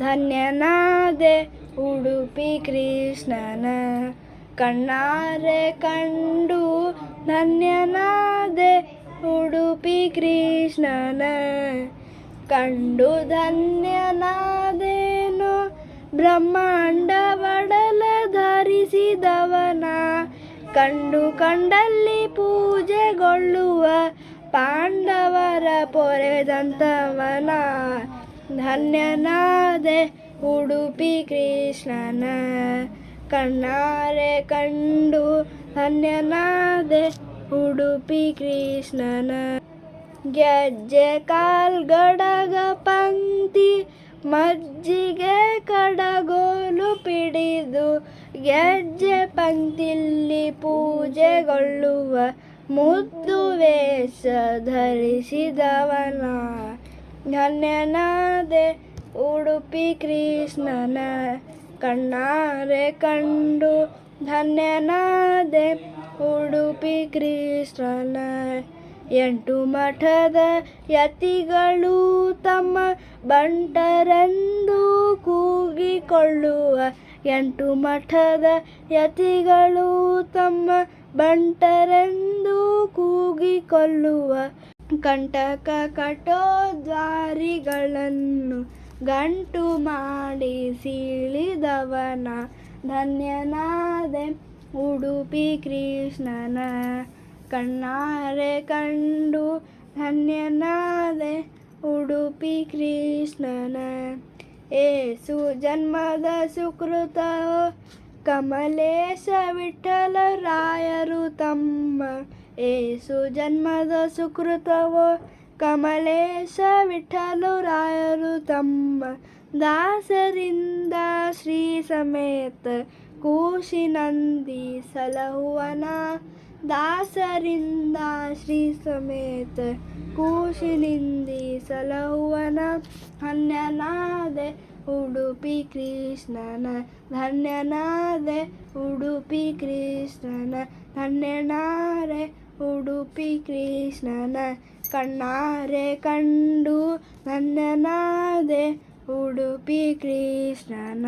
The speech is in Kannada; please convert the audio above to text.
ಧನ್ಯನಾದೆ ಉಡುಪಿ ಕೃಷ್ಣನ ಕಣ್ಣಾರೆ ಕಂಡು ಧನ್ಯನಾದೆ ಉಡುಪಿ ಕೃಷ್ಣನ ಕಂಡು ಧನ್ಯನಾದೇನು ಬ್ರಹ್ಮಾಂಡ ಬಡಲ ಧರಿಸಿದವನ ಕಂಡು ಕಂಡಲ್ಲಿ ಪೂಜೆಗೊಳ್ಳುವ ಪಾಂಡವರ ಪೊರೆದಂತವನ ಧನ್ಯನಾದೆ ಉಡುಪಿ ಕೃಷ್ಣನ ಕಣ್ಣಾರೆ ಕಂಡು ಧನ್ಯನಾದೆ ಉಡುಪಿ ಕೃಷ್ಣನ ಗೆಜ್ಜೆ ಕಾಲ್ಗಡಗ ಪಂಕ್ತಿ ಮಜ್ಜಿಗೆ ಕಡಗೋಲು ಪಿಡಿದು ಗೆಜ್ಜೆ ಪಂಕ್ತಿಲ್ಲಿ ಪೂಜೆಗೊಳ್ಳುವ ಮುದ್ದು ವೇಷ ಧರಿಸಿದವನ ಧನ್ಯನಾದೆ ಉಡುಪಿ ಕೃಷ್ಣನ ಕಣ್ಣಾರೆ ಕಂಡು ಧನ್ಯನಾದೆ ಉಡುಪಿ ಕೃಷ್ಣನ 8 ಮಠದ ಯತಿಗಳು ತಮ್ಮ ಬಂಟರೆಂದು ಕೂಗಿಕೊಳ್ಳುವ 8 ಮಠದ ಯತಿಗಳು ತಮ್ಮ ಬಂಟರೆಂದು ಕೂಗಿಕೊಳ್ಳುವ ಕಂಟಕ ಕಟೋದ್ವಾರಿಗಳನ್ನು ಗಂಟು ಮಾಡಿ ಸೀಳಿದವನ ಧನ್ಯನಾದೆ ಉಡುಪಿ ಕೃಷ್ಣನ ಕಣ್ಣಾರೆ ಕಂಡು ಧನ್ಯನಾದೆ ಉಡುಪಿ ಕೃಷ್ಣನ ಏಸು ಜನ್ಮದ ಸುಕೃತವೋ ಕಮಲೇಶ ವಿಠಲ ರಾಯರು ತಮ್ಮ ಏಸು ಜನ್ಮದ ಸುಕೃತವೋ ಕಮಲೇಶ ವಿಠಲ ರಾಯರು ತಮ್ಮ ದಾಸರಿಂದ ಶ್ರೀ ಸಮೇತ ಕೂಶಿನಂದಿ ಸಲಹುವನ ದಾಸರಿಂದ ಶ್ರೀ ಸಮೇತ ಕೂಶಿನಿಂದಿ ಸಲಹುವನ ಧನ್ಯನಾದೆ ಉಡುಪಿ ಕೃಷ್ಣನ ಧನ್ಯನಾದೆ ಉಡುಪಿ ಕೃಷ್ಣನ ಧನ್ಯನಾದೆ ಉಡುಪಿ ಕೃಷ್ಣನ ಕಣ್ಣಾರೆ ಕಂಡು ಧನ್ಯನಾದೆ ಉಡುಪಿ ಕೃಷ್ಣನ